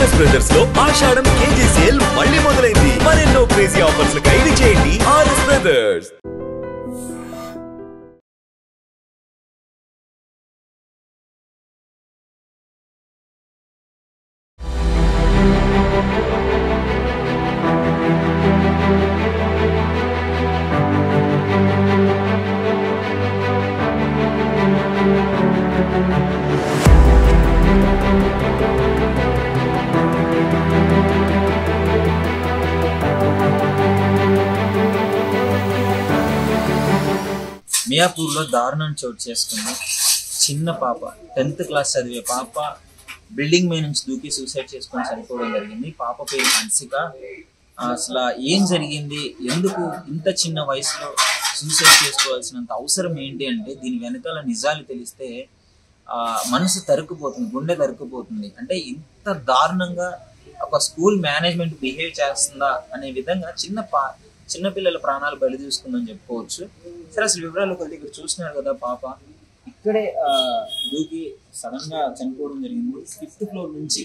RS brothers లో ఆషాఢం KG sale మళ్ళీ మొదలైంది. మరెన్నో క్రేజీ ఆఫర్స్ ఖైదు చేయండి ఆర్ఎస్ బ్రదర్స్. మియాపూర్లో దారుణం చోటు చేసుకుంది. చిన్న పాప 10th క్లాస్ చదివే పాప బిల్డింగ్ మీద నుంచి దూకి సూసైడ్ చేసుకొని చనిపోవడం జరిగింది. పాప పేరు హన్సిక. అసలు ఏం జరిగింది, ఎందుకు ఇంత చిన్న వయసులో సూసైడ్ చేసుకోవాల్సినంత అవసరం ఏంటి అంటే దీని వెనకాల నిజాలు తెలిస్తే మనసు తరుక్కుపోతుంది, గుండె తరుక్కుపోతుంది. అంటే ఇంత దారుణంగా ఒక స్కూల్ మేనేజ్మెంట్ బిహేవ్ చేస్తుందా అనే విధంగా చిన్నపిల్లల ప్రాణాలు బలి తీసుకుందని చెప్పుకోవచ్చు. సరే, అసలు వివరాలు కొద్దిగా ఇక్కడ చూస్తున్నారు కదా, పాప ఇక్కడే దూకి సడన్ గా చనిపోవడం జరిగింది. 5th ఫ్లోర్ నుంచి,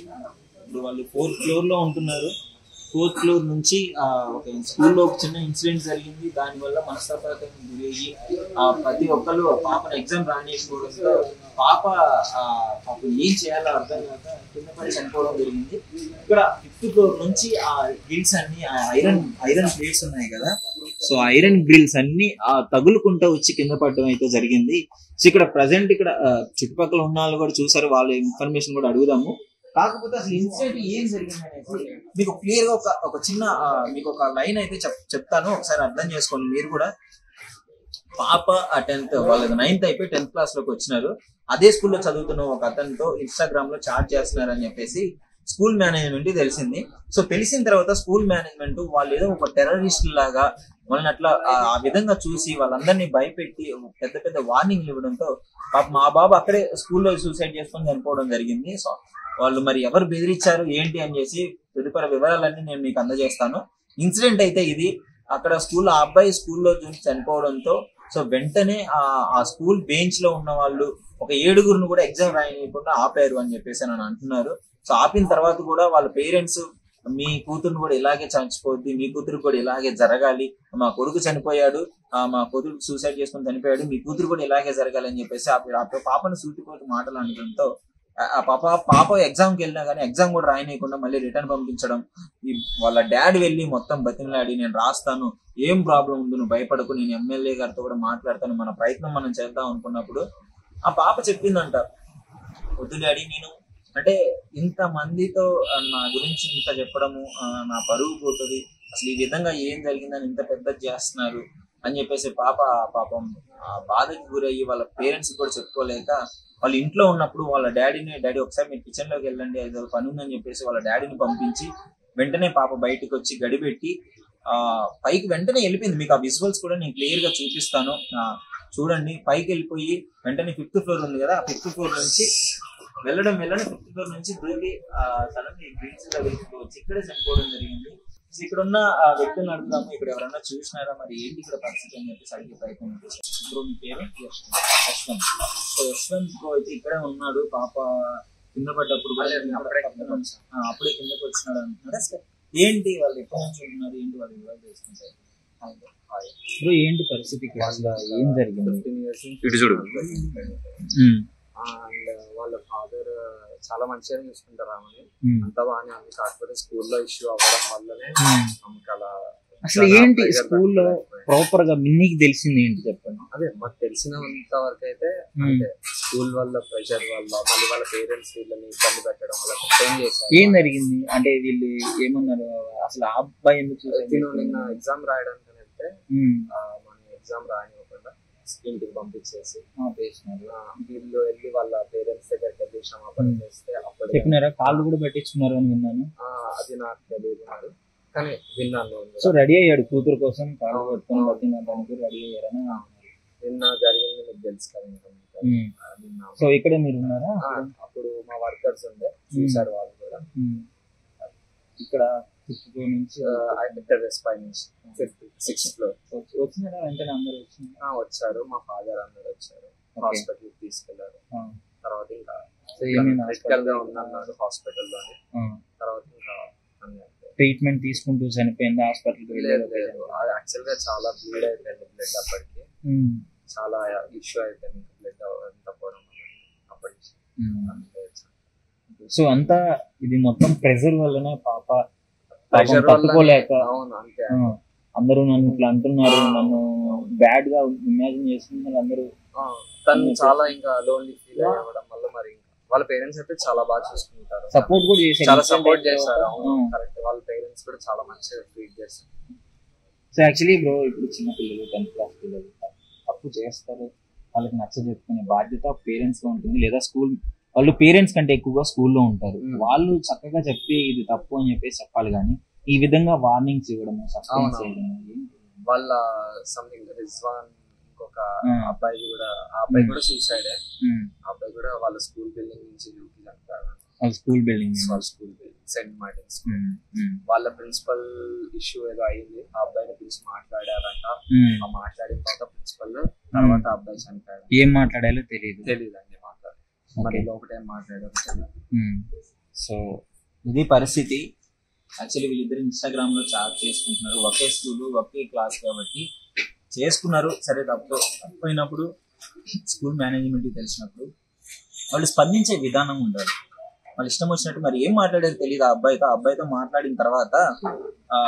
ఇప్పుడు వాళ్ళు 4th ఫ్లోర్ లో ఉంటున్నారు. 4th ఫ్లోర్ నుంచి ఒక స్కూల్లో ఒక చిన్న ఇన్సిడెంట్ జరిగింది. దానివల్ల మనస్తాపానికి గురయ్యి ప్రతి ఒక్కరు పాపను ఎగ్జామ్ రానియకపోవడంతో పాప ఏం చేయాలో అర్థం కాక కింద పడి చనిపోవడం జరిగింది. ఇక్కడ 5th ఫ్లోర్ నుంచి ఆ గ్రిల్స్ అన్ని ఐరన్ ప్లేట్స్ ఉన్నాయి కదా, సో ఐరన్ గ్రిల్స్ అన్ని తగులుకుంటూ వచ్చి కింద పడడం అయితే జరిగింది. సో ఇక్కడ ప్రజెంట్ ఇక్కడ చుట్టుపక్కల ఉన్న వాళ్ళు కూడా చూసారు, వాళ్ళ ఇన్ఫర్మేషన్ కూడా అడుగుదాము. కాకపోతే అసలు ఇన్సిడెంట్ ఏం జరిగింది అనేది మీకు క్లియర్ గా ఒక చిన్న మీకు ఒక లైన్ అయితే చెప్తాను, ఒకసారి అర్థం చేసుకోండి మీరు కూడా. పాప 10th వాళ్ళది 9th అయిపోయి 10th క్లాస్ లోకి వచ్చినారు. అదే స్కూల్లో చదువుతున్న ఒక అతనితో ఇన్స్టాగ్రామ్ లో చాట్ చేస్తున్నారని చెప్పేసి స్కూల్ మేనేజ్మెంట్ తెలిసింది. సో తెలిసిన తర్వాత స్కూల్ మేనేజ్మెంట్ వాళ్ళు ఏదో ఒక టెర్రరిస్ట్ లాగా వాళ్ళని అట్లా ఆ విధంగా చూసి వాళ్ళందరినీ భయపెట్టి పెద్ద పెద్ద వార్నింగ్లు ఇవ్వడంతో పాప మా బాబు అక్కడే స్కూల్లో సూసైడ్ చేసుకొని చనిపోవడం జరిగింది. సో వాళ్ళు మరి ఎవరు బెదిరించారు ఏంటి అని చేసి తదుపరి వివరాలన్నీ నేను మీకు అందజేస్తాను. ఇన్సిడెంట్ అయితే ఇది. అక్కడ ఆ అబ్బాయి స్కూల్లో చూసి చనిపోవడంతో సో వెంటనే ఆ స్కూల్ బెంచ్ లో ఉన్న వాళ్ళు ఒక 7గురిని కూడా ఎగ్జామ్ రాయకుండా ఆపారు అని చెప్పేసి అని అంటున్నారు. సో ఆపిన తర్వాత కూడా వాళ్ళ పేరెంట్స్ మీ కూతురుని కూడా ఇలాగే చచ్చిపోద్ది, మీ కూతురు కూడా ఇలాగే జరగాలి, మా కొడుకు చనిపోయాడు, మా కూతురు సూసైడ్ చేసుకుని చనిపోయాడు, మీ కూతురు కూడా ఇలాగే జరగాలి అని చెప్పేసి ఆ పాపను సూటిపోతు మాటలు అనడంతో ఆ పాప ఎగ్జామ్కి వెళ్ళినా కానీ ఎగ్జామ్ కూడా రాయనీయకుండా మళ్ళీ రిటర్న్ పంపించడం. వాళ్ళ డాడీ వెళ్ళి మొత్తం బతిమలాడి నేను రాస్తాను, ఏం ప్రాబ్లం ఉంది, నువ్వు భయపడకు, నేను ఎమ్మెల్యే గారితో కూడా మాట్లాడతాను, మన ప్రయత్నం మనం చేద్దాం అనుకున్నప్పుడు ఆ పాప చెప్పిందంట, వద్దు డాడీ, నేను అంటే ఇంత మందితో నా గురించి ఇంత చెప్పడము నా పరువు పోతుంది, అసలు ఈ విధంగా ఏం జరిగిందని ఇంత పెద్ద చేస్తున్నారు అని చెప్పేసి పాపం బాధకి గురయ్యి వాళ్ళ పేరెంట్స్ కూడా చెప్పుకోలేక వాళ్ళ ఇంట్లో ఉన్నప్పుడు వాళ్ళ డాడీ ఒకసారి మీరు కిచెన్ లోకి వెళ్ళండి, అది పని ఉందని చెప్పేసి వాళ్ళ డాడీని పంపించి వెంటనే పాప బయటకు వచ్చి గడిపెట్టి పైకి వెంటనే వెళ్ళిపోయింది. మీకు ఆ విజువల్స్ కూడా నేను క్లియర్ గా చూపిస్తాను, చూడండి. పైకి వెళ్ళిపోయి వెంటనే 5th ఫ్లోర్ ఉంది కదా, ఆ 5th ఫ్లోర్ నుంచి వెళ్ళడం 5th ఫ్లోర్ నుంచి దూకి సడన్గా గ్రీన్స్ లో వెళ్ళిపోవచ్చు, ఇక్కడే చనిపోవడం జరిగింది. ఇక్కడ ఉన్న వ్యక్తులను అడుగుదాము, ఇక్కడ ఎవరన్నా చూసినారా, మరి ఏంటి ఇక్కడ పరిస్థితి అని చెప్పేసి అడిగే ప్రయత్నం చేస్తాం. ఇప్పుడు మీ పేరు యశ్వంత్. సో యశ్వంత్ బ్రో అయితే ఇక్కడే ఉన్నాడు. పాప కింద పడ్డప్పుడు అప్పుడే కిందకి వచ్చినాడు అంటున్నారు. ఏంటి వాళ్ళు ఎప్పటి నుంచి ఉంటున్నారు, ఏంటి వాళ్ళు ఇన్వాల్వ్ చేసుకుంటారు, ఇప్పుడు ఏంటి పరిస్థితి, ఏం జరిగింది? 15 years అండ్ వాళ్ళ ఫాదర్ చాలా మంచిగా చూసుకుంటారు ఆమెని, అంతా బాగానే ఉంది. కాకపోతే స్కూల్లో ఇష్యూ అవ్వడం వల్లనే ఆమెకు అలా. అసలు ఏంటి స్కూల్లో ప్రాపర్ గా మీకు తెలిసింది ఏంటి చెప్పండి? అదే మాకు తెలిసినంత వరకు అయితే అంటే స్కూల్ వల్ల ప్రెషర్ వల్ల మళ్ళీ వాళ్ళ పేరెంట్స్ వీళ్ళని ఇబ్బంది పెట్టడం వల్ల ఏం చేశారు, ఏం జరిగింది అంటే వీళ్ళు ఏమన్నారు అసలు? ఆ అబ్బాయి ఎందుకు నిన్న ఎగ్జామ్ రాయడానికి వెళ్తే మన ఎగ్జామ్ రానివ్వకుండా ఇంటికి పంపించేసి వీళ్ళు వెళ్ళి వాళ్ళ పేరెంట్స్ దగ్గరికి వెళ్ళి క్షమాపణ చేస్తే అప్పుడు చెప్పినారా, కాళ్ళు కూడా పెట్టించుకున్నారు అని విన్నాను. అది నాకు తెలియదు మరి, కానీ విన్నాను. సో రెడీ అయ్యాడు కూతురు కోసం, కాళ్ళు పట్టుకొని బతికి రెడీ అయ్యారని నిన్న జరిగింది, మీకు తెలుసు కదా. సో ఇక్కడ మీరు ఉన్నారా? అప్పుడు మా వర్కర్స్ ఉండే చూసారు వాళ్ళు కూడా. ఇక్కడ 5th ఫ్లోర్ నుంచి సిక్స్త్ ఫ్లోర్ వచ్చినారా? వెంటనే అందరూ వచ్చారు, మా ఫాదర్ అందరు వచ్చారు, హాస్పిటల్ తీసుకెళ్లారు. తర్వాత ఇంకా క్రిటికల్ గా ఉందన్నారు హాస్పిటల్లోనే. తర్వాత ట్రీట్మెంట్ తీసుకుంటూ చనిపోయింది హాస్పిటల్కి వెళ్ళలేదు? యాక్చువల్ గా చాలా బ్లీడ్ అయిపోయింది బ్లడ్ అప్పటికి, చాలా ఇష్యూ అయిపోయింది బ్లడ్ అంతా పోవడం అప్పటికి. సో అంతా ఇది మొత్తం ప్రెషర్ వల్లనే పాప తట్టుకోలేక, అందరూ నన్ను ఇట్లా అంటున్నారు, నన్ను బ్యాడ్ గా ఇమాజిన్ చేస్తున్నారు అందరూ. తను చాలా ఇంకా లోన్లీ ఫీల్ అవ్వడం వల్ల మరి వాళ్ళ పేరెంట్స్ అయితే చాలా బాగా చూసుకుంటారు, సపోర్ట్ కూడా చేశారు, చాలా సపోర్ట్ చేస్తారు. కరెక్ట్, వాళ్ళ పేరెంట్స్ కూడా చాలా మంచిగా ట్రీట్ చేస్తారు. సో యాక్చువల్లీ బ్రో ఇప్పుడు చిన్న పిల్లలు 10th క్లాస్ పిల్లలు తప్పు చేస్తారు, వాళ్ళకి నచ్చ చెప్పుకునే బాధ్యత పేరెంట్స్ లో ఉంటుంది, లేదా స్కూల్ వాళ్ళు పేరెంట్స్ కంటే ఎక్కువగా స్కూల్లో ఉంటారు, వాళ్ళు చక్కగా చెప్పి ఇది తప్పు అని చెప్పేసి చెప్పాలి. కానీ ఈ విధంగా వార్నింగ్స్ ఇవ్వడం, సస్పెన్స్ చేయడం, వాళ్ళ సంథింగ్ రిజ్వాన్ ఇంకొక అబ్బాయి కూడా, ఆ అబ్బాయి కూడా సూసైడ్, ఆ అబ్బాయి కూడా వాళ్ళ స్కూల్ బిల్డింగ్ నుంచి దూకి చంపారు. స్కూల్ బిల్డింగ్ సెయింట్ మార్టిన్స్ వాళ్ళ ప్రిన్సిపల్ ఇష్యూ ఏదో అయింది, ఆ అబ్బాయిని పిలిచి మాట్లాడారంట. ఆ మాట్లాడిన తర్వాత ప్రిన్సిపల్ తర్వాత అబ్బాయి చనిపోయాడు. ఏం మాట్లాడాలో తెలియదు అండి, మాట్లాడారు మరి లోపల ఏం మాట్లాడారు. సో ఇది పరిస్థితి. యాక్చువల్లీ వీళ్ళిద్దరు ఇన్స్టాగ్రామ్ లో చాట్ చేసుకుంటున్నారు, ఒకే స్కూల్ ఒకే క్లాస్ కాబట్టి చేసుకున్నారు. సరే తప్పైనప్పుడు స్కూల్ మేనేజ్మెంట్ తెలిసినప్పుడు వాళ్ళు స్పందించే విధానం ఉండాలి. వాళ్ళు ఇష్టం వచ్చినట్టు మరి ఏం మాట్లాడేది తెలియదు ఆ అబ్బాయితో మాట్లాడిన తర్వాత ఆ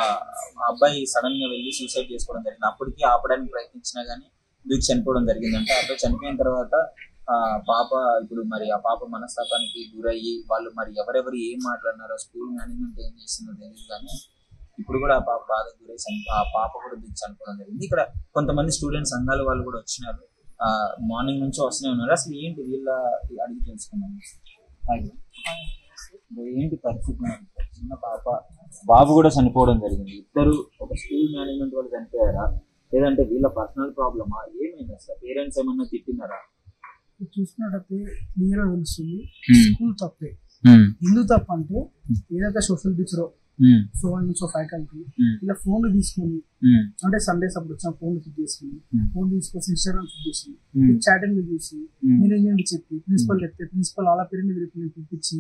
అబ్బాయి సడన్ గా వెళ్ళి సూసైడ్ చేసుకోవడం జరిగింది. అప్పటికి ఆపడానికి ప్రయత్నించినా గానీ దూకి చనిపోవడం జరిగిందంటే. ఆ అబ్బాయి చనిపోయిన తర్వాత ఆ పాప ఇప్పుడు మరి ఆ పాప మనస్తాపానికి గురయ్యి వాళ్ళు మరి ఎవరెవరు ఏం మాట్లాడినారో, స్కూల్ మేనేజ్మెంట్ ఏం చేస్తుందో తెలియదు. కానీ ఇప్పుడు కూడా ఆ పాప బాధకు గురై ఆ పాప కూడా దూకి చనిపోవడం జరిగింది. ఇక్కడ కొంతమంది స్టూడెంట్ సంఘాల వాళ్ళు కూడా వచ్చినారు, మార్నింగ్ నుంచి వస్తూనే ఉన్నారు. అసలు ఏంటి వీళ్ళ అడిగి తెలుసుకున్నాను, ఏంటి పరిస్థితి? చిన్న పాప బాబు కూడా చనిపోవడం జరిగింది. ఇద్దరు ఒక స్కూల్ మేనేజ్మెంట్ వాళ్ళు చనిపోయారా, లేదంటే వీళ్ళ పర్సనల్ ప్రాబ్లమా, ఏమైంది అసలు? పేరెంట్స్ ఏమన్నా తిట్టినారా? చూసినట్టయితే క్లియర్ గా తెలుస్తుంది స్కూల్ తప్పే. ఎందుకు తప్ప అంటే ఏదైతే సోషల్ టీచర్ 4 నుంచి 5 కలిపి ఇలా ఫోన్లు తీసుకుని, అంటే సండేస్ అప్పుడు వచ్చిన ఫోన్లు ఫిట్ చేసుకుని, ఫోన్ తీసుకొచ్చి ఇన్స్టాగ్రామ్ ఫిట్ చేసి చాటింగ్ చూసి మేనేజ్మెంట్ చెప్పి ప్రిన్సిపల్ చెప్తే ప్రిన్సిపల్ అలా పేరెంట్ పిలిపించి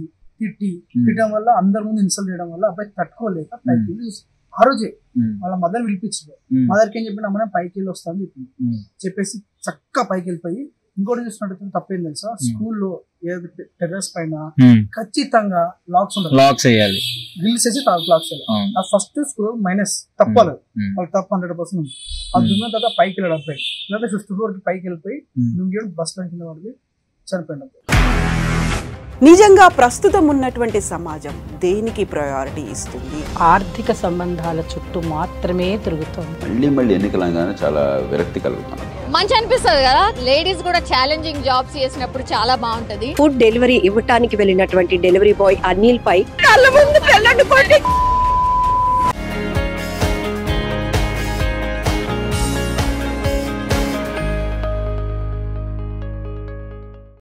తిట్టడం వల్ల అందరి ముందు ఇన్సల్ట్ చేయడం వల్ల అబ్బాయి తట్టుకోలేక పైకి వెళ్ళి ఆ రోజే వాళ్ళ మదర్ పిలిపించారు. మదర్కి ఏం చెప్పిన అమ్మ పైకి వెళ్ళి వస్తా అని చెప్పింది. చెప్పేసి చక్కగా పైకి వెళ్ళిపోయి ఇంకోటి చూసినట్టు తప్పేం తెలుసా, స్కూల్లో ఏదైతే టెర్రస్ పైన ఖచ్చితంగా లాక్స్ ఉంటాయి, లాక్స్ వేయాలి, గ్రిల్స్ వేసి లాక్స్ వేయాలి. ఆ ఫస్ట్ స్కూల్ మైనస్ తప్పలేదు, వాళ్ళు తప్ప 100%. అది దున్న తర్వాత పైకి వెళ్ళాడు అబ్బాయి, లేదా 5th floor కి పైకి వెళ్ళిపోయి దుంగేడు బస్ స్టాండ్ కింద పడిపోయి చనిపోయాడు. నిజంగా ప్రస్తుతం ఉన్నటువంటి సమాజం దేనికి ప్రయారిటీ ఇస్తుంది? ఆర్థిక సంబంధాల చుట్టూ మాత్రమే తిరుగుతోంది. మళ్ళీ ఎన్నికలంగానే చాలా విరక్తి కలుగుతాను. మంచి అనిపిస్తుంది కదా, లేడీస్ కూడా ఛాలెంజింగ్ జాబ్స్ చేసినప్పుడు చాలా బాగుంటది. ఫుడ్ డెలివరీ ఇవ్వటానికి వెళ్ళినటువంటి డెలివరీ బాయ్ అనిల్ పై కళ్ళ ముందు